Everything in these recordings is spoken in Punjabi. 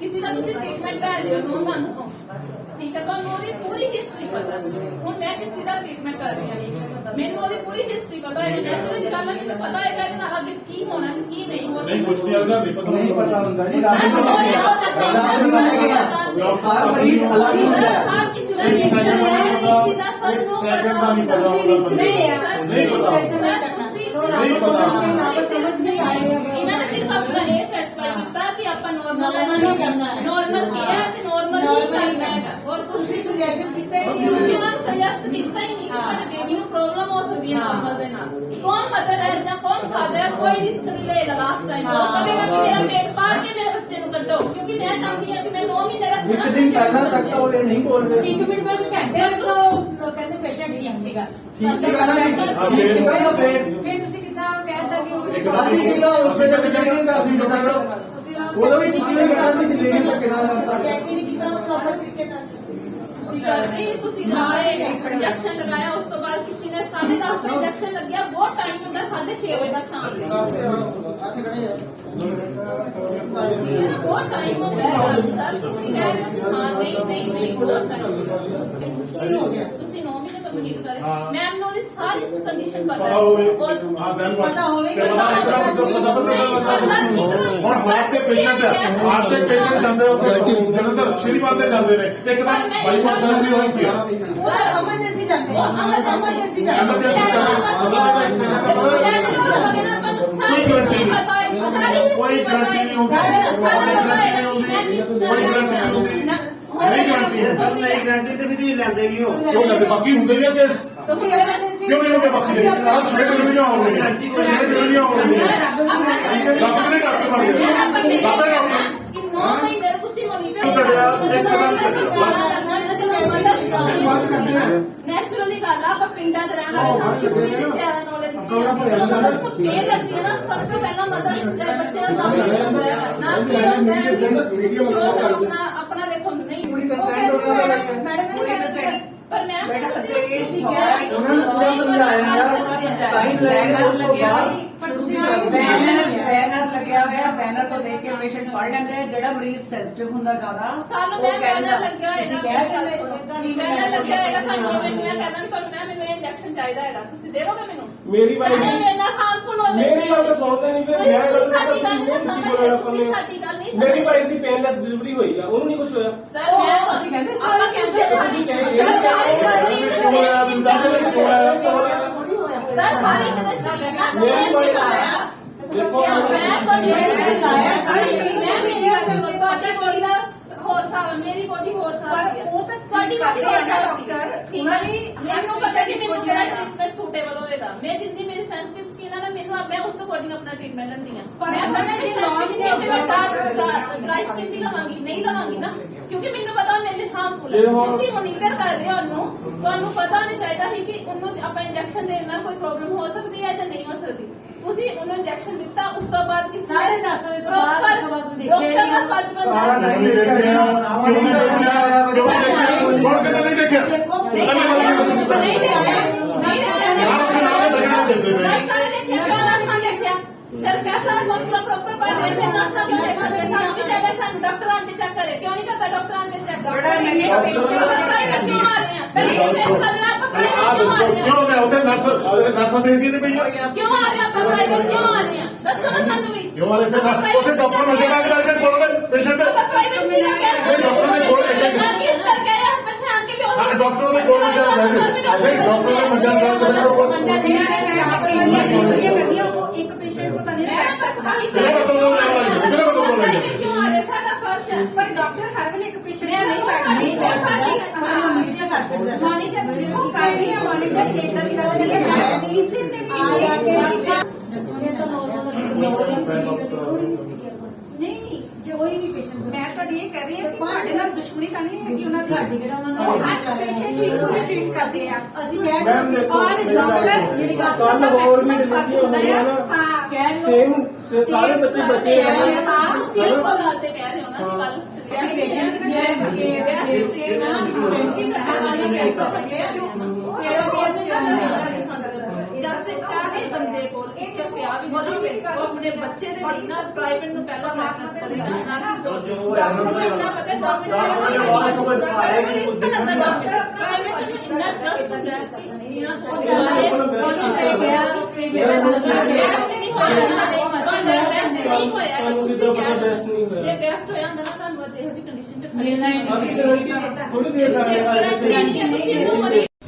किसी का तुम ट्रीटमेंट कर रहे हो 9 मंथ तो ठीक है, तो पूरी हिस्ट्री पता हूँ मैं किसी का ट्रीटमेंट कर रही हूँ, मैंने पूरी हिस्ट्री पता है, नेचुरली गल है पता है कि आगे की होना की नहीं हो सकता। कुछ नहीं पता होता जी। हर मरीज अलग होता है। हर किसी का नहीं इन्होंने सिर्फ अपना ये सेटिस्फाई किया कि आप नॉर्मल किया नॉर्मल और कुछ सजेस्ट किया ही नहीं बेबी प्रॉब्लम हो सकती है नॉर्मल के नाल। कौन मदर है या कौन फादर है, कोई रिस्क नहीं लेगा लास्ट टाइम वो कहेगा कि मेरा पेट फाड़ के मेरे बच्चे को कटो, क्योंकि मैं चाहती हूं कि मैं 9 महीने रखना। एक दिन पहला तक तो वो नहीं बोल रहे। 1 मिनट बाद कहते तो कहते पेशेंट ठीक सीगा ठीक सीगा ना, ठीक सीगा ना। फिर ਤੁਸੀਂ ਕਿੱਦਾਂ ਕਹਿਤਾ ਕਿ ਅਸੀਂ ਕਿਲੋ ਉਸ ਵੇਲੇ ਤੇ ਨਹੀਂ ਦਾ ਅਸੀਂ ਬਤਾ ਉਦੋਂ ਵੀ ਤੁਸੀਂ ਨੇ ਕਹਿਣਾ ਸੀ ਲੇਡੀ ਤੋਂ ਕਿਹਦਾ ਲੱਗਦਾ ਚੈੱਕ ਹੀ ਨਹੀਂ ਕੀਤਾ ਪ੍ਰੋਪਰ ਤਰੀਕੇ ਨਾਲ। इंजेक्शन लगाया, उस तो बाद किसी ने 10:30 में इंजेक्शन लग गया, बहुत टाइम होता है 6:30 बजे तक शाम के बहुत टाइम हो गया सर। किसी कह रहे हो हाँ नहीं बहुत टाइम हो गया। 9 महीने कंप्लीट करे मैम ने सारी कंडीशन पता है पता होवे और हार्ट के पेशेंट है, हार्ट के पेशेंट जाते हो जलंधर श्रीपाद ਦੇ ਜਾਂਦੇ ਨੇ ਇੱਕਦਮ ਬਾਈਪਾਸ ਸਰਜਰੀ ਹੋਈ ਪਈ सर एमरजेंसी जाते हैं एमरजेंसी कोई गारंटी नहीं होगी, कोई गारंटी नहीं होगी। ਨਹੀਂ ਗਾਰੰਟੀ ਤੇ ਵੀ ਤੁਸੀਂ ਲੈਂਦੇ ਵੀ ਹੋ क्यों कहते बाकी होंगे या केस ਤੁਸੀਂ एमरजेंसी क्यों नहीं होंगे बाकी आज 6 डिलीवरियां हो गई 6 डिलीवरियां हो गई डॉक्टर ने डॉक्टर बन गए डॉक्टर डॉक्टर 9 महीने ਤੁਸੀਂ नेचुरली गल आप पिंडा च रहने वाले सानू किसी ने ज्यादा नॉलेज मदर्स को पेन लगती है ना, सबसे पहला मदर्स बच्चे का नाम होता है नाम होता है जो अपना अपना देखो नहीं पूरी कंसर्न हो गया मैडम पर मैम उन्होंने पूरा समझाया यार साइन लगेगा उसको बाद पर ਤੁਸੀਂ बैनर लग्या होया, बैनर तो देख के पेशेंट पढ़ लेंदे हैं। जेड़ा मरीज सेंसिटिव हुंदा ज्यादा ਕੱਲ ਨੂੰ ਮੈਂ ਬੈਨਰ ਲੱਗਿਆ ਹੋਏਗਾ, ਬੈਨਰ ਲੱਗਿਆ ਹੋਏਗਾ ਤੁਹਾਨੂੰ ਮੈਂ ਕਹਿੰਦਾ ਕਿ ਤੁਹਾਨੂੰ ਮੈਨੂੰ ਇੰਜੈਕਸ਼ਨ ਚਾਹੀਦਾ ਹੈਗਾ, ਤੁਸੀਂ ਦੇ ਦੋਗੇ ਮੈਨੂੰ? ਮੇਰੀ ਵਾਲੀ ਮੇਰੇ ਨਾਲ ਹਾਰਮਫੁਲ ਹੋ ਮੇਰੀ ਗੱਲ ਤਾਂ ਸੁਣਦੇ ਨਹੀਂ ਫਿਰ ਮੈਂ ਗੱਲ ਸਾਡੀ ਗੱਲ ਨਹੀਂ ਸਮਝਦੇ ਤੁਸੀਂ, ਸਾਡੀ ਗੱਲ ਨਹੀਂ ਮੇਰੀ ਸਮਝਦੇ ਵਾਈਫ ਦੀ ਪੇਨਲੈਸ ਡਿਲੀਵਰੀ ਹੋਈ ਆ, ਉਹਨੂੰ ਨਹੀਂ ਕੁਝ ਹੋਇਆ। ਸਰ ਮੈਂ ਤੁਸੀਂ ਕਹਿੰਦੇ ਆਪਾਂ ਸਰ ਹਮਾਰੀ ਇੰਡਸਟਰੀ ਨਾ ਮੇਰੀ ਵਾਲੀ ਦੇਖੋ ਤੁਹਾਡੀ ਬੋਡੀ ਦਾ ਹੋਰ ਸਾਲ ਮੇਰੀ ਬੋਡੀ ਹੋਰ ਸਾਲ ਉਹ ਤਾਂ ਤੁਹਾਡੀ ਬੋਡੀ ਹੋਰ ਸਾਲ ਡਾਕਟਰ ਠੀਕ ਹੈ ਜੀ। ਮੈਨੂੰ ਪਤਾ ਕਿ ਮੈਨੂੰ ਜਿਹੜਾ ਟ੍ਰੀਟਮੈਂਟ ਸੂਟੇਬਲ ਹੋਏਗਾ, ਮੈਂ ਜਿੰਨੀ ਮੇਰੀ ਸੈਂਸਿਟਿਵ ਸਕਿਨ ਹੈ ਨਾ ਮੈਨੂੰ ਮੈਂ ਉਸ ਅਕੋਰਡਿੰਗ ਆਪਣਾ ਟ੍ਰੀਟਮੈਂਟ ਲੈਂਦੀ ਹਾਂ। ਪਰ ਮੈਂ ਆਪਣੇ ਸੈਂਸਿਟਿਵ ਸਕਿਨ ਦਾ ਪ੍ਰਾਈਸ ਕਿੰਨੀ ਲਵਾਂਗੀ? ਨਹੀਂ ਲਵਾਂਗੀ ਨਾ, ਕਿਉਂਕਿ ਮੈਨੂੰ ਪਤਾ ਮੇਰੇ ਲਈ ਹਾਰਮਫੁਲ ਹੈ। ਤੁਸੀਂ ਮੋਨੀਟਰ ਕਰ ਰਹੇ ਹੋ ਉਹਨੂੰ, ਤੁਹਾਨੂੰ ਪਤਾ ਹੋਣਾ ਚਾਹੀਦਾ ਸੀ ਕਿ ਉਹਨੂੰ ਆਪਾਂ ਇੰਜੈਕਸ਼ਨ ਦੇਣ ਨਾਲ ਕੋਈ ਪ੍ਰੋਬਲਮ ਹੋ ਸਕਦੀ ਹੈ ਜਾਂ ਨਹੀਂ ਹੋ ਸਕਦੀ। ਤੁਸੀਂ ਉਹਨੂੰ ਇੰਜੈਕਸ਼ਨ ਦਿੱਤਾ, ਉਸ ਤੋਂ ਬਾਅਦ ਕਿਸੇ ਨੇ 10:30 ਵਜੇ ਤੋਂ ਬਾਅਦ ਡਾਕਟਰ ਦਾ ਫਰਜ਼ ਬਣਦਾ नहीं देखा क्यों नहीं देखा क्यों नहीं देखा कौन कहता नहीं देखा ਦੇਖੋ नहीं देखा सर कैसा प्रॉपर पर नर्सा क्यों देखा भी ज्यादा डॉक्टर आंटी चेक करे, क्यों नहीं करता डॉक्टर आंटी चेक प्राइवेट क्यों आ रहे हैं? क्यों हो गया उधर नर्स देखती नहीं भैया क्यों आ रहे हैं? प्राइवेट क्यों आ रहे हैं? दसो ना सानू भी क्यों आ रहे थे उधर डॉक्टर ने बोलो पेशेंट प्राइवेट से करके यार बच्चे आके भी डॉक्टर ने बोल दिया डॉक्टर ने एक पेशेंट को नहीं रख सकता पर डॉक्टर हर वेले एक पेशेंट नहीं बैठना मॉनिटर कर सकता मॉनिटर देखो काफी है मॉनिटर केंद्र की गल करिए किसी ने नहीं जो वही भी पेशेंट मैं तो ये कह रही हूं कि ਸਾਡੇ ਨਾਲ ਦੁਸ਼ਮਣੀ ਤਾਂ ਨਹੀਂ ਹੈ ਕਿ ਉਹਨਾਂ ਸਾਡੀ ਜਿਹੜਾ ਉਹਨਾਂ ਨੂੰ पेशेंट भी पूरे ट्रीट करते हैं ਅਸੀਂ ਕਹਿ और डॉक्टर मेरी बात ਕੱਲ ਹੋਰ ਵੀ ਡਿਲੀਵਰੀ ਹੋਣੀ ਹੈ ਨਾ ਕਹਿ ਸੇਮ ਸਾਰੇ ਬੱਚੇ ਬਚੇ हैं ਹਾਂ ਸੀਲ ਕੋ ਗੱਲ ਤੇ ਕਹਿ ਰਹੇ ਹੋ ਨਾ ਕੱਲ ਚਾਹੇ ਬੰਦੇ ਕੋਲ ਇੱਕ ਪਿਆ ਵੀ ਨਹੀਂ ਹੋਵੇ, ਉਹ ਆਪਣੇ ਬੱਚੇ ਦੇ ਲਈ ਨਾ ਪ੍ਰਾਈਵੇਟ ਨੂੰ ਪਹਿਲਾਂ ਪ੍ਰੈਫਰੈਂਸ ਕਰੇਗਾ ਨਾ ਕਿ ਡਾਕਟਰ ਨੂੰ ਇੰਨਾ ਪਤਾ ਗਵਰਨਮੈਂਟ ਪ੍ਰਾਈਵੇਟ ਨੂੰ ਇੰਨਾ ਟਰਸਟ ਹੁੰਦਾ ਹੈ ਕਿ ਇਹਨਾਂ ਕੋਲ ਬੈਸਟ ਨਹੀਂ ਹੋਇਆ ਨਾ, ਤੁਹਾਡਾ ਬੈਸਟ ਨਹੀਂ ਹੋਇਆ ਤਾਂ ਤੁਸੀਂ ਕਹਿ ਜੇ ਬੈਸਟ ਹੋਇਆ ਹੁੰਦਾ ਨਾ ਸਾਨੂੰ ਅੱਜ ਇਹੋ ਜਿਹੀ ਕੰਡੀਸ਼ਨ ਚ ਮਿਲਣਾ ਹੀ ਨਹੀਂ ਸੀ। ਥੋੜੀ ਦੇਰ ਸਾਰੇ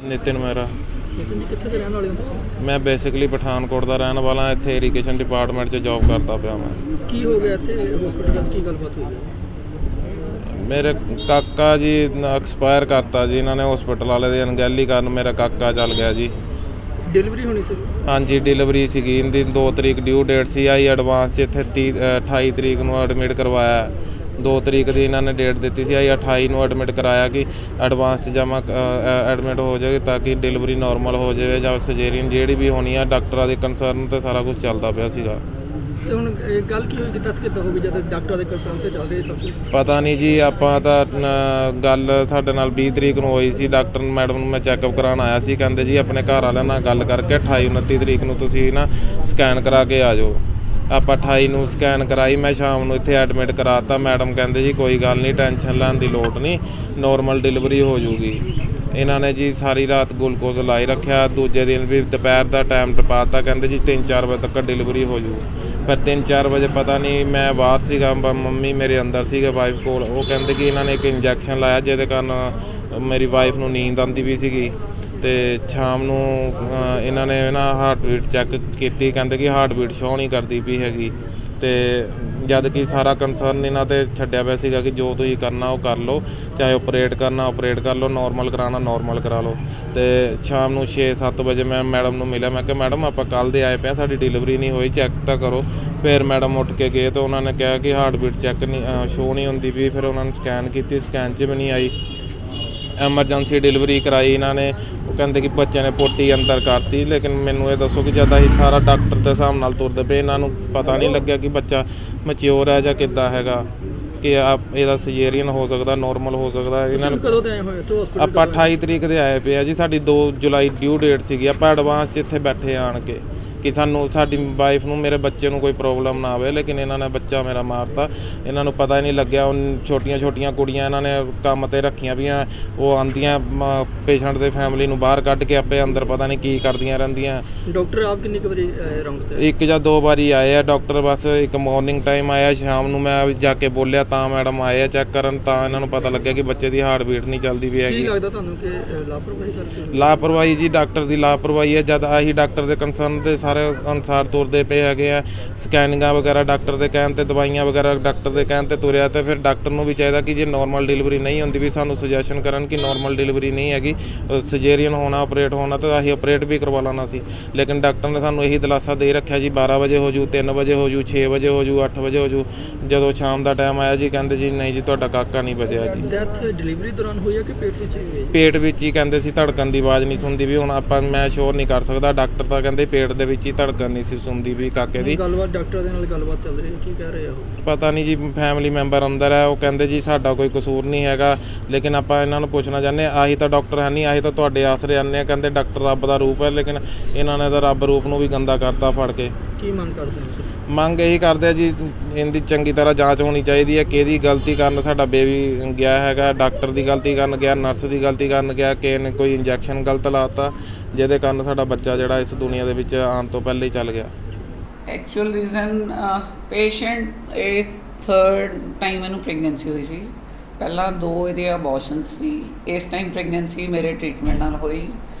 ਨਿਤਿਨ ਮਹਿਰਾ। ਨਿਤਿਨ ਜੀ ਕਿੱਥੇ ਦੇ ਰਹਿਣ ਵਾਲੇ ਹੋ ਤੁਸੀਂ? ਮੈਂ ਬੇਸਿਕਲੀ ਪਠਾਨਕੋਟ ਦਾ ਰਹਿਣ ਵਾਲਾ, ਇੱਥੇ ਇਰੀਗੇਸ਼ਨ ਡਿਪਾਰਟਮੈਂਟ 'ਚ ਜੌਬ ਕਰਦਾ ਪਿਆ ਮੈਂ। ਕੀ ਹੋ ਗਿਆ ਇੱਥੇ ਹਸਪੀਟਲ ਵਿੱਚ, ਕੀ ਗੱਲਬਾਤ ਹੋਈ ਹੈ? ਮੇਰੇ ਕਾਕਾ ਜੀ ਐਕਸਪਾਇਰ ਕਰਤਾ ਜੀ ਇਹਨਾਂ ਨੇ, ਹਸਪੀਟਲ ਵਾਲੇ ਦੀ ਅਣਗਹਿਲੀ ਕਾਰਨ ਮੇਰਾ ਕਾਕਾ ਚੱਲ ਗਿਆ ਜੀ। ਡਿਲੀਵਰੀ ਹੋਣੀ ਸੀ? ਹਾਂਜੀ ਡਿਲੀਵਰੀ ਸੀਗੀ, ਇਹਦੀ 2 ਤਰੀਕ ਡਿਊ ਡੇਟ ਸੀ। ਆਈ ਐਡਵਾਂਸ 'ਚ ਇੱਥੇ 28 ਤਰੀਕ ਨੂੰ ਐਡਮਿਟ ਕਰਵਾਇਆ। 2 ਤਰੀਕ ਦੀ ਇਹਨਾਂ ਨੇ ਡੇਟ ਦਿੱਤੀ ਸੀ, ਆਈ 28 ਨੂੰ ਐਡਮਿਟ ਕਰਾਇਆ ਕਿ ਐਡਵਾਂਸ 'ਚ ਜਮ੍ਹਾਂ ਐਡਮਿਟ ਹੋ ਜਾਵੇ ਤਾਂ ਕਿ ਡਿਲੀਵਰੀ ਨਾਰਮਲ ਹੋ ਜਾਵੇ ਜਾਂ ਸਜੇਰੀਅਨ ਜਿਹੜੀ ਵੀ ਹੋਣੀ ਆ। ਡਾਕਟਰਾਂ ਦੇ ਕੰਸਰਨ ਤੇ ਸਾਰਾ ਕੁਝ ਚੱਲਦਾ ਪਿਆ ਸੀਗਾ। ਤੇ ਹੁਣ ਇਹ ਗੱਲ ਕੀ ਹੋਈ ਕਿ ਤੱਕ ਕਿੱਦਾਂ ਹੋ ਗਈ ਜਦ ਡਾਕਟਰਾਂ ਦੇ ਕੰਸਰਨ ਤੇ ਚੱਲ ਰਹੀ ਸਭ ਕੁਝ? ਪਤਾ ਨਹੀਂ ਜੀ, ਆਪਾਂ ਤਾਂ ਗੱਲ ਸਾਡੇ ਨਾਲ 20 ਤਰੀਕ ਨੂੰ ਹੋਈ ਸੀ। ਡਾਕਟਰ ਮੈਡਮ ਨੂੰ ਮੈਂ ਚੈੱਕਅਪ ਕਰਾਉਣ ਆਇਆ ਸੀ, ਕਹਿੰਦੇ ਜੀ ਆਪਣੇ ਘਰ ਵਾਲਿਆਂ ਨਾਲ ਗੱਲ ਕਰਕੇ 28 29 ਤਰੀਕ ਨੂੰ ਤੁਸੀਂ ਨਾ ਸਕੈਨ ਕਰਾ ਕੇ ਆ ਜਾਓ। ਆਪਾਂ 28 ਨੂੰ ਸਕੈਨ ਕਰਾਈ, ਮੈਂ ਸ਼ਾਮ ਨੂੰ ਇੱਥੇ ਐਡਮਿਟ ਕਰਾਤਾ। ਮੈਡਮ ਕਹਿੰਦੇ ਜੀ ਕੋਈ ਗੱਲ ਨਹੀਂ, ਟੈਨਸ਼ਨ ਲੈਣ ਦੀ ਲੋੜ ਨਹੀਂ, ਨੋਰਮਲ ਡਿਲੀਵਰੀ ਹੋ ਜੂਗੀ। ਇਹਨਾਂ ਨੇ ਜੀ ਸਾਰੀ ਰਾਤ ਗਲੂਕੋਜ਼ ਲਾਈ ਰੱਖਿਆ। ਦੂਜੇ ਦਿਨ ਵੀ ਦੁਪਹਿਰ ਦਾ ਟਾਈਮ ਟਪਾਤਾ, ਕਹਿੰਦੇ ਜੀ 3-4 ਵਜੇ ਤੱਕ ਡਿਲੀਵਰੀ ਹੋ ਜੂ। ਫਿਰ 3-4 ਵਜੇ ਪਤਾ ਨਹੀਂ, ਮੈਂ ਬਾਹਰ ਸੀਗਾ, ਮੰਮੀ ਮੇਰੇ ਅੰਦਰ ਸੀਗੇ ਵਾਈਫ ਕੋਲ। ਉਹ ਕਹਿੰਦੇ ਕਿ ਇਹਨਾਂ ਨੇ ਇੱਕ ਇੰਜੈਕਸ਼ਨ ਲਾਇਆ ਜਿਹਦੇ ਕਾਰਨ ਮੇਰੀ ਵਾਈਫ ਨੂੰ ਨੀਂਦ ਆਉਂਦੀ ਵੀ ਸੀਗੀ। ਤੇ ਸ਼ਾਮ ਨੂੰ ਇਹਨਾਂ ਨੇ ਨਾ ਹਾਰਟ ਬੀਟ ਚੈੱਕ ਕੀਤੀ, ਕਹਿੰਦੇ ਕਿ ਹਾਰਟ ਬੀਟ ਸ਼ੋ ਨਹੀਂ ਕਰਦੀ ਪਈ ਹੈਗੀ। ਤੇ ਜਦ ਕਿ ਸਾਰਾ ਕੰਸਰਨ ਇਹਨਾਂ ਤੇ ਛੱਡਿਆ ਪਿਆ ਸੀਗਾ ਕਿ ਜੋ ਤੁਸੀਂ ਕਰਨਾ ਉਹ ਕਰ ਲਓ, ਚਾਹੇ ਆਪਰੇਟ ਕਰਨਾ ਆਪਰੇਟ ਕਰ ਲਓ, ਨਾਰਮਲ ਕਰਾਉਣਾ ਨਾਰਮਲ ਕਰਾ ਲਓ। ਤੇ ਸ਼ਾਮ ਨੂੰ 6-7 ਵਜੇ ਮੈਂ ਮੈਡਮ ਨੂੰ ਮਿਲਿਆ। ਮੈਂ ਕਿਹਾ ਮੈਡਮ ਆਪਾਂ ਕੱਲ੍ਹ ਦੇ ਆਏ ਪਏ, ਸਾਡੀ ਡਿਲੀਵਰੀ ਨਹੀਂ ਹੋਈ, ਚੈੱਕ ਤਾਂ ਕਰੋ। ਫਿਰ ਮੈਡਮ ਉੱਠ ਕੇ ਗਏ ਤਾਂ ਉਹਨਾਂ ਨੇ ਕਿਹਾ ਕਿ ਹਾਰਟ ਬੀਟ ਚੈੱਕ ਨਹੀਂ ਸ਼ੋ ਨਹੀਂ ਹੁੰਦੀ ਵੀ। ਫਿਰ ਉਹਨਾਂ ਨੇ ਸਕੈਨ ਕੀਤੀ, ਸਕੈਨ 'ਚ ਵੀ ਨਹੀਂ ਆਈ। ਐਮਰਜੈਂਸੀ ਡਿਲੀਵਰੀ ਕਰਾਈ ਇਹਨਾਂ ਨੇ। ਉਹ ਕਹਿੰਦੇ ਕਿ ਬੱਚੇ ਨੇ ਪੋਟੀ ਅੰਦਰ ਕਰਤੀ। ਲੇਕਿਨ ਮੈਨੂੰ ਇਹ ਦੱਸੋ ਕਿ ਜਦ ਅਸੀਂ ਸਾਰਾ ਡਾਕਟਰ ਦੇ ਹਿਸਾਬ ਨਾਲ ਤੁਰਦੇ ਪਏ, ਇਹਨਾਂ ਨੂੰ ਪਤਾ ਨਹੀਂ ਲੱਗਿਆ ਕਿ ਬੱਚਾ ਮੈਚਿਓਰ ਹੈ ਜਾਂ ਕਿੱਦਾਂ ਹੈਗਾ, ਕਿ ਇਹਦਾ ਸਜੇਰੀਅਨ ਹੋ ਸਕਦਾ, ਨਾਰਮਲ ਹੋ ਸਕਦਾ। ਇਹਨਾਂ ਨੂੰ ਕਦੋਂ ਤੇ ਆਏ ਹੋਏ ਤੋਂ ਹਸਪੀਟਲ? ਆਪਾਂ 28 ਤਰੀਕ ਦੇ ਆਏ ਪਏ ਆ ਜੀ, ਸਾਡੀ 2 ਜੁਲਾਈ ਡਿਊ ਡੇਟ ਸੀਗੀ। ਆਪਾਂ ਐਡਵਾਂਸ 'ਚ ਇੱਥੇ ਬੈਠੇ ਆਣ ਕੇ ਕਿ ਸਾਨੂੰ ਸਾਡੀ ਵਾਈਫ ਨੂੰ ਮੇਰੇ ਬੱਚੇ ਨੂੰ ਕੋਈ ਪ੍ਰੋਬਲਮ ਨਾ ਆਵੇ। ਲੇਕਿਨ ਇਹਨਾਂ ਨੇ ਬੱਚਾ ਮੇਰਾ ਮਾਰਤਾ। ਇਹਨਾਂ ਨੂੰ ਪਤਾ ਹੀ ਨਹੀਂ ਲੱਗਿਆ। ਛੋਟੀਆਂ ਕੁੜੀਆਂ ਇਹਨਾਂ ਨੇ ਕੰਮ 'ਤੇ ਰੱਖੀਆਂ ਵੀਆਂ, ਉਹ ਆਉਂਦੀਆਂ ਪੇਸ਼ੈਂਟ ਦੇ ਫੈਮਿਲੀ ਨੂੰ ਬਾਹਰ ਕੱਢ ਕੇ ਆਪੇ ਅੰਦਰ ਪਤਾ ਨਹੀਂ ਕੀ ਕਰਦੀਆਂ ਰਹਿੰਦੀਆਂ। ਡਾਕਟਰ ਆਪ ਕਿੰਨੀ ਕੁ ਵਾਰੀ ਰਾਉਂਡ ਤੇ? 1 ਜਾਂ 2 ਵਾਰੀ ਆਏ ਆ ਡਾਕਟਰ, ਬਸ ਇੱਕ ਮਾਰਨਿੰਗ ਟਾਈਮ ਆਇਆ, ਸ਼ਾਮ ਨੂੰ ਮੈਂ ਜਾ ਕੇ ਬੋਲਿਆ ਤਾਂ ਮੈਡਮ ਆਏ ਆ ਚੈੱਕ ਕਰਨ, ਤਾਂ ਇਹਨਾਂ ਨੂੰ ਪਤਾ ਲੱਗਿਆ ਕਿ ਬੱਚੇ ਦੀ ਹਾਰਟ ਬੀਟ ਨਹੀਂ ਚੱਲਦੀ ਵੀ ਹੈਗੀ। ਕੀ ਲੱਗਦਾ ਤੁਹਾਨੂੰ ਕਿ ਲਾਪਰਵਾਹੀ ਕਰਕੇ? ਲਾਪਰਵਾਹੀ ਜੀ, ਡਾਕਟਰ ਦੀ ਲਾਪਰਵਾਹੀ ਹੈ। ਜਦ ਆਹੀ ਡਾਕਟਰ ਦੇ ਕੰਸਰਨ ਦੇ ਸਾਰੇ ਅਨੁਸਾਰ ਤੁਰਦੇ ਪਏ ਹੈਗੇ ਆ, ਸਕੈਨਿੰਗਾਂ ਵਗੈਰਾ ਡਾਕਟਰ ਦੇ ਕਹਿਣ ਤੇ, ਦਵਾਈਆਂ ਵਗੈਰਾ ਡਾਕਟਰ ਦੇ ਕਹਿਣ ਤੇ ਤੁਰਿਆ। ਤੇ ਫਿਰ ਡਾਕਟਰ ਨੂੰ ਵੀ ਚਾਹੀਦਾ ਕਿ ਜੇ ਨਾਰਮਲ ਡਿਲੀਵਰੀ ਨਹੀਂ ਹੁੰਦੀ ਵੀ ਸਾਨੂੰ ਸੁਜੈਸ਼ਨ ਕਰਨ ਕਿ ਨਾਰਮਲ ਡਿਲੀਵਰੀ ਨਹੀਂ ਹੈਗੀ, ਸਜੇਰੀਅਨ ਹੋਣਾ, ਆਪਰੇਟ ਹੋਣਾ, ਤਾਂ ਅਸੀਂ ਆਪਰੇਟ ਵੀ ਕਰਵਾ ਲੈਣਾ ਸੀ। ਲੇਕਿਨ ਡਾਕਟਰ ਨੇ ਸਾਨੂੰ ਇਹੀ ਦਿਲਾਸਾ ਦੇ ਰੱਖਿਆ ਜੀ 12 ਵਜੇ ਹੋ ਜੂ, 3 ਵਜੇ ਹੋ ਜੂ, 6 ਵਜੇ ਹੋ ਜੂ, 8 ਵਜੇ ਹੋ ਜੂ। ਜਦੋਂ ਸ਼ਾਮ ਦਾ ਟਾਈਮ ਆਇਆ ਜੀ, ਕਹਿੰਦੇ ਜੀ ਨਹੀਂ ਜੀ ਤੁਹਾਡਾ ਕਾਕਾ ਨਹੀਂ ਬਚਿਆ ਜੀ। ਡੈਥ ਡਿਲੀਵਰੀ ਦੌਰਾਨ ਹੋਈ ਹੈ ਕਿ ਪੇਟ ਵਿੱਚ ਹੋਈ ਹੈ? ਪੇਟ ਵਿੱਚ ਹੀ, ਕਹਿੰਦੇ ਸੀ ਧੜਕਣ ਦੀ ਆਵਾਜ਼ ਨਹੀਂ ਸੁਣਦੀ ਵੀ। ਹੁਣ ਆਪਾਂ ਮੈਂ ਸ਼ੋਰ ਨਹੀਂ ਕਰ ਸਕਦਾ, ਡਾਕਟਰ ਤਾਂ ਕਹਿੰਦੇ ਪੇਟ ਦੇ ਵਿੱਚ ਹੀ ਧੜਕਣ ਨਹੀਂ ਸੀ ਸੁਣਦੀ ਵੀ ਕਾਕੇ ਦੀ। ਗੱਲਬਾਤ ਡਾਕਟਰ ਦੇ ਨਾਲ ਗੱਲਬਾਤ ਚੱਲ ਰਹੀ ਹੈ, ਕੀ ਕਹਿ ਰਹੇ ਆ ਉਹ? ਪਤਾ ਨਹੀਂ ਜੀ, ਫੈਮਿਲੀ ਮੈਂਬਰ ਅੰਦਰ ਹੈ, ਉਹ ਕਹਿੰਦੇ ਜੀ ਸਾਡਾ ਕੋਈ ਕਸੂਰ ਨਹੀਂ ਹੈਗਾ। ਲੇਕਿਨ ਆਪਾਂ ਇਹਨਾਂ ਨੂੰ ਪੁੱਛਣਾ ਚਾਹੁੰਦੇ ਹਾਂ, ਆਹੀ ਤਾਂ ਡਾਕਟਰ ਹੈ ਨਹੀਂ, ਆਹੀ ਤਾਂ ਤੁਹਾਡੇ ਆਸਰੇ ਆਉਂਦੇ ਆ। ਕਹਿੰਦੇ ਡਾਕਟਰ ਰੱਬ ਦਾ ਰੂਪ ਹੈ, ਲੇਕਿਨ ਇਹਨਾਂ ਨੇ ਤਾਂ ਰੱਬ ਰੂਪ ਨੂੰ ਵੀ ਗੰਦਾ ਕਰਤਾ ਫੜ ਕੇ। ਕੀ ਮੰਗ ਕਰਦੇ ਹੋ ਤੁਸੀਂ? ਮੰਗ ਇਹੀ ਕਰਦੇ ਆ ਜੀ, ਇਹਦੀ ਚੰਗੀ ਤਰ੍ਹਾਂ ਜਾਂਚ ਹੋਣੀ ਚਾਹੀਦੀ ਹੈ। ਕਿਹਦੀ ਗਲਤੀ ਕਾਰਨ ਸਾਡਾ ਬੇਬੀ ਗਿਆ ਹੈਗਾ, ਡਾਕਟਰ ਦੀ ਗਲਤੀ ਕਾਰਨ ਗਿਆ, ਨਰਸ ਦੀ ਗਲਤੀ ਕਾਰਨ ਗਿਆ, ਕਿਸੇ ਨੇ ਕੋਈ ਇੰਜੈਕਸ਼ਨ ਗਲਤ ਲਾਤਾ ਜਿਹਦੇ ਕਾਰਨ ਸਾਡਾ ਬੱਚਾ ਜਿਹੜਾ ਇਸ ਦੁਨੀਆ ਦੇ ਵਿੱਚ ਆਉਣ ਤੋਂ ਪਹਿਲਾਂ ਹੀ ਚੱਲ ਗਿਆ। ਐਕਚੁਅਲ ਰੀਜ਼ਨ ਪੇਸ਼ੈਂਟ ਇਹ 3rd ਟਾਈਮ ਇਹਨੂੰ ਪ੍ਰੈਗਨੈਂਸੀ ਹੋਈ ਸੀ। ਪਹਿਲਾਂ 2 ਇਹਦੇ ਅਬੋਰਸ਼ਨਸ ਸੀ। ਇਸ ਟਾਈਮ ਪ੍ਰੈਗਨੈਂਸੀ ਮੇਰੇ ਟ੍ਰੀਟਮੈਂਟ ਨਾਲ ਹੋਈ।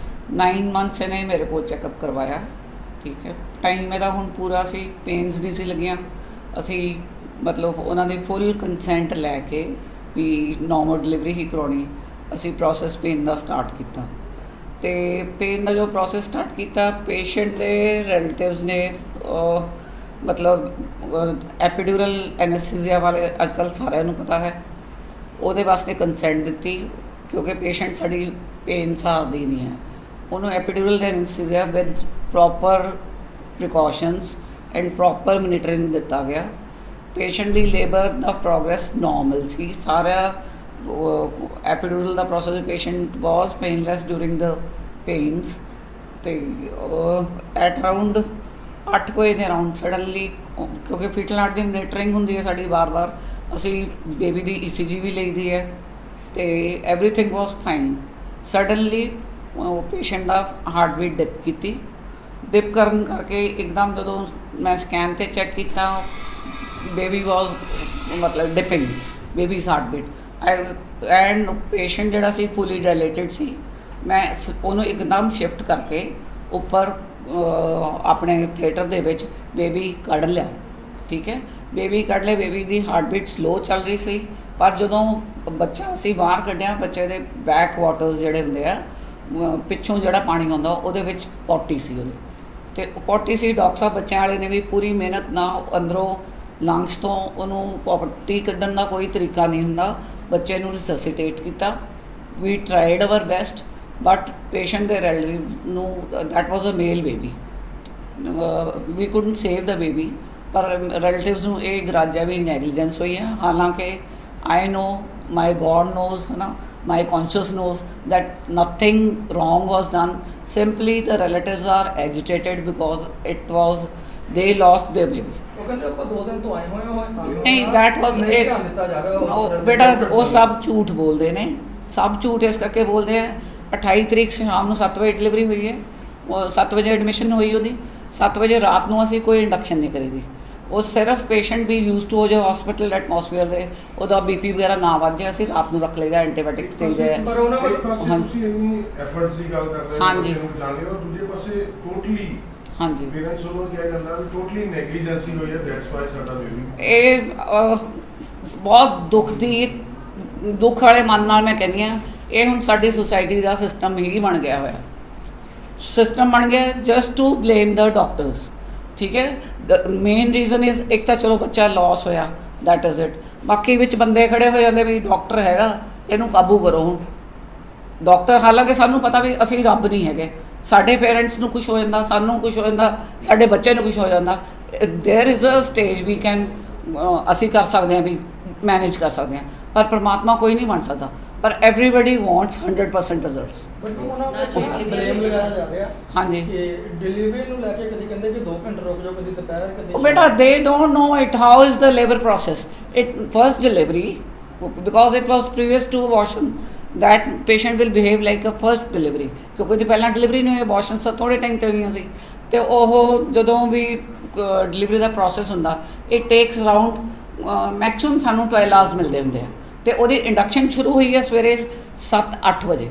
9 ਮੰਥਸ ਇਹਨੇ ਮੇਰੇ ਕੋਲ ਚੈੱਕਅਪ ਕਰਵਾਇਆ, ਠੀਕ ਹੈ। ਟਾਈਮ ਇਹਦਾ ਹੁਣ ਪੂਰਾ ਸੀ, ਪੇਨਸ ਨਹੀਂ ਸੀ ਲੱਗੀਆਂ। ਅਸੀਂ ਮਤਲਬ ਉਹਨਾਂ ਦੇ ਫੁੱਲ ਕੰਸੈਂਟ ਲੈ ਕੇ ਵੀ ਨਾਰਮਲ ਡਿਲੀਵਰੀ ਹੀ ਕਰਾਉਣੀ, ਅਸੀਂ ਪ੍ਰੋਸੈਸ ਪੇਨ ਦਾ ਸਟਾਰਟ ਕੀਤਾ। ਤੇ ਪੇਨ ਦਾ ਜੋ ਪ੍ਰੋਸੈਸ ਸਟਾਰਟ ਕੀਤਾ, ਪੇਸ਼ੈਂਟ ਦੇ ਰਿਲੇਟਿਵਸ ਨੇ ਮਤਲਬ ਐਪੀਡਿਊਰਲ ਐਨੈਸਥੀਸੀਆ ਵਾਲੇ ਅੱਜ ਕੱਲ੍ਹ ਸਾਰਿਆਂ ਨੂੰ ਪਤਾ ਹੈ, ਉਹਦੇ ਵਾਸਤੇ ਕੰਸੈਂਟ ਦਿੱਤੀ ਕਿਉਂਕਿ ਪੇਸ਼ੈਂਟ ਸਾਡੀ ਪੇਨ ਸਹਾਰਦੀ ਨਹੀਂ ਹੈ। ਉਹਨੂੰ epidural anaesthesia with proper precautions and proper monitoring ਦਿੱਤਾ ਗਿਆ। ਪੇਸ਼ੈਂਟ ਦੀ ਲੇਬਰ ਦਾ ਪ੍ਰੋਗਰੈਸ ਨਾਰਮਲ ਸੀ। ਸਾਰਾ ਐਪੀਡਿਊਰਲ ਦਾ process, patient was painless during the pains. ਤੇ ਐਟ ਅਰਾਊਂਡ 8 ਵਜੇ ਦੇ ਅਰਾਊਂਡ ਸਡਨਲੀ, ਕਿਉਂਕਿ ਫੀਟਲ ਹਾਰਟ ਦੀ ਮੋਨੀਟਰਿੰਗ ਹੁੰਦੀ ਹੈ ਸਾਡੀ ਵਾਰ-ਵਾਰ, ਅਸੀਂ ਬੇਬੀ ਦੀ ECG ਵੀ ਲਈਦੀ ਹੈ ਤੇ ਐਵਰੀਥਿੰਗ ਵਾਸ ਫਾਈਨ। ਸਡਨਲੀ ਪੇਸ਼ੈਂਟ ਦਾ ਹਾਰਟ ਬੀਟ ਡਿਪ ਕੀਤੀ। ਡਿਪ ਕਰਨ ਕਰਕੇ ਇੱਕਦਮ ਜਦੋਂ ਮੈਂ ਸਕੈਨ ਤੇ ਚੈੱਕ ਕੀਤਾ, ਬੇਬੀ ਵਾਸ ਮਤਲਬ dipping baby's heart beat and patient ਜਿਹੜਾ ਸੀ ਫੁੱਲੀ ਡਾਇਲੇਟਡ ਸੀ। ਮੈਂ ਉਹਨੂੰ ਇੱਕਦਮ ਸ਼ਿਫਟ ਕਰਕੇ ਉੱਪਰ ਆਪਣੇ ਥੀਏਟਰ ਦੇ ਵਿੱਚ ਬੇਬੀ ਕੱਢ ਲਿਆ, ਠੀਕ ਹੈ। ਬੇਬੀ ਕੱਢ ਲਿਆ, ਬੇਬੀ ਦੀ ਹਾਰਟ ਬੀਟ ਸਲੋ ਚੱਲ ਰਹੀ ਸੀ, ਪਰ ਜਦੋਂ ਬੱਚਾ ਅਸੀਂ ਬਾਹਰ ਕੱਢਿਆ, ਬੱਚੇ ਦੇ ਬੈਕ ਵਾਟਰਸ ਜਿਹੜੇ ਹੁੰਦੇ ਆ, ਪਿੱਛੋਂ ਜਿਹੜਾ ਪਾਣੀ ਆਉਂਦਾ ਉਹਦੇ ਵਿੱਚ ਪੋਟੀ ਸੀ ਉਹਦੇ, ਤੇ ਪੋਟੀ ਸੀ। ਡਾਕਟਰ ਸਾਹਿਬ ਬੱਚਿਆਂ ਵਾਲੇ ਨੇ ਵੀ ਪੂਰੀ ਮਿਹਨਤ ਨਾਲ ਅੰਦਰੋਂ ਲੰਗਸ ਤੋਂ ਉਹਨੂੰ ਪੋਟੀ ਕੱਢਣ ਦਾ ਕੋਈ ਤਰੀਕਾ ਨਹੀਂ ਹੁੰਦਾ, ਬੱਚੇ ਨੂੰ ਰਿਸੈਸੀਟੇਟ ਕੀਤਾ। We tried our best, but patient ਦੇ ਰਿਲੇਟਿਵ ਨੂੰ, that was a male baby, we couldn't save the baby, ਪਰ ਰਿਲੇਟਿਵਸ ਨੂੰ ਇਹ ਗਰਾਜਾ ਵੀ ਨੈਗਲੀਜੈਂਸ ਹੋਈ ਹੈ। ਹਾਲਾਂਕਿ ਆਈ ਨੋ, ਮਾਈ ਗੋਡ ਨੋਜ਼, ਹੈ ਨਾ, my conscious knows that nothing wrong was done. Simply the relatives are agitated because it was, they lost their baby. ਉਹ ਕਹਿੰਦੇ ਆਪਾਂ 2 ਦਿਨ ਤੋਂ ਆਏ ਹੋਏ ਨਹੀਂ, that was ਨਹੀਂ it. ਧਿਆਨ ਦਿੱਤਾ ਜਾ ਰਿਹਾ ਉਹ ਬੇਟਾ ਉਹ ਸਭ ਝੂਠ ਬੋਲਦੇ ਨੇ, ਸਭ ਝੂਠ ਇਸ ਕਰਕੇ ਬੋਲਦੇ ਆ। 28 ਤਰੀਕ ਸ਼ਾਮ ਨੂੰ 7 ਵਜੇ ਡਿਲੀਵਰੀ ਹੋਈ ਹੈ, ਉਹ 7 ਵਜੇ ਐਡਮਿਸ਼ਨ ਹੋਈ ਉਹਦੀ, 7 ਵਜੇ ਰਾਤ ਨੂੰ ਅਸੀਂ ਕੋਈ ਇੰਡਕਸ਼ਨ ਨਹੀਂ ਕਰੀਦੀ। ਉਹ ਸਿਰਫ ਪੇਸ਼ੈਂਟ ਵੀ ਯੂਜ਼ ਟੂ ਹੋ ਜਾਏ ਹਸਪੀਟਲ ਐਟਮੋਸਫੀਅਰ ਦੇ, ਉਹਦਾ BP ਵਗੈਰਾ ਨਾ ਵੱਧ ਜਾਏ, ਅਸੀਂ ਰਾਤ ਨੂੰ ਰੱਖ ਲਈਦਾ, ਐਂਟੀਬਾਇਓਟਿਕਸ ਦੇਈਦੇ ਆ। ਪਰ ਉਹਨਾਂ ਇੱਕ ਪਾਸੇ ਤੁਸੀਂ ਇੰਨੀ ਐਫਰਟਸ ਦੀ ਗੱਲ ਕਰ ਰਹੇ ਹੋ, ਹਾਂਜੀ। ਬੱਚੇ ਨੂੰ ਜਾਣ ਲਈ, ਔਰ ਦੂਜੇ ਪਾਸੇ ਟੋਟਲੀ ਹਾਂਜੀ, ਪੇਰੈਂਟਸ ਵੱਲੋਂ ਕਿਹਾ ਜਾਂਦਾ ਵੀ ਟੋਟਲੀ ਨੈਗਲੀਜੈਂਸੀ ਹੋਈ ਹੈ, ਦੈਟਸ ਵਾਈ ਸਾਡਾ ਬੇਬੀ। ਇਹ ਬਹੁਤ ਦੁੱਖ ਵਾਲੇ ਮਨ ਨਾਲ ਮੈਂ ਕਹਿੰਦੀ ਹਾਂ, ਇਹ ਹੁਣ ਸਾਡੀ ਸੁਸਾਇਟੀ ਦਾ ਸਿਸਟਮ ਹੀ ਬਣ ਗਿਆ ਹੋਇਆ, ਸਿਸਟਮ ਬਣ ਗਿਆ just to blame the doctors, ਠੀਕ ਹੈ। ਮੇਨ ਰੀਜ਼ਨ ਇਜ਼, ਇੱਕ ਤਾਂ ਚਲੋ ਬੱਚਾ ਲਾਸ ਹੋਇਆ, ਦੈਟ ਇਜ਼ ਇਟ, ਬਾਕੀ ਵਿੱਚ ਬੰਦੇ ਖੜੇ ਹੋ ਜਾਂਦੇ ਵੀ ਡਾਕਟਰ ਹੈਗਾ, ਇਹਨੂੰ ਕਾਬੂ ਕਰੋ। ਹੁਣ ਡਾਕਟਰ, ਹਾਲਾਂਕਿ ਸਾਨੂੰ ਪਤਾ ਵੀ ਅਸੀਂ ਰੱਬ ਨਹੀਂ ਹੈਗੇ, ਸਾਡੇ ਪੇਰੈਂਟਸ ਨੂੰ ਕੁਝ ਹੋ ਜਾਂਦਾ, ਸਾਨੂੰ ਕੁਝ ਹੋ ਜਾਂਦਾ, ਸਾਡੇ ਬੱਚੇ ਨੂੰ ਕੁਝ ਹੋ ਜਾਂਦਾ, there is a stage we can, ਅਸੀਂ ਕਰ ਸਕਦੇ ਹਾਂ, ਵੀ ਮੈਨੇਜ ਕਰ ਸਕਦੇ ਹਾਂ, ਪਰ ਪਰਮਾਤਮਾ ਕੋਈ ਨਹੀਂ ਬਣ ਸਕਦਾ। ਪਰ ਐਵਰੀਬਡੀ ਵਾਂਟਸ 100% ਰਿਜ਼ਲਟਸ। ਬਟ ਉਹਨਾਂ ਨੂੰ ਬਲੇਮ ਲਗਾਇਆ ਜਾ ਰਿਹਾ ਹਾਂਜੀ, ਕਿ ਡਿਲੀਵਰੀ ਨੂੰ ਲੈ ਕੇ ਕਦੀ ਕਹਿੰਦੇ ਕਿ 2 ਘੰਟੇ ਰੁਕ ਜਾਓ, ਕਦੀ ਦੁਪਹਿਰ, ਕਦੀ ਬੇਟਾ they don't know it, how is the labor process. It first delivery, because it was previous to abortion, that patient will behave like a first delivery, ਕਿਉਂਕਿ ਉਹਦੀ ਪਹਿਲਾਂ ਡਿਲੀਵਰੀ ਨਹੀਂ ਹੋਈ, ਅਬੋਰਸ਼ਨ ਤਾਂ ਥੋੜ੍ਹੇ ਟਾਈਮ ਤੇ ਹੋਈਆਂ ਸੀ, ਤੇ ਉਹ ਜਦੋਂ ਵੀ ਡਿਲੀਵਰੀ ਦਾ ਪ੍ਰੋਸੈਸ ਹੁੰਦਾ, ਇਟ ਟੇਕਸ ਅਰਾਊਂਡ ਮੈਕਸਿਮਮ ਸਾਨੂੰ 12 hours ਮਿਲਦੇ ਹੁੰਦੇ ਆ, ਤੇ ਉਹਦੀ ਇੰਡਕਸ਼ਨ ਸ਼ੁਰੂ ਹੋਈ ਹੈ ਸਵੇਰੇ 7-8 ਵਜੇ।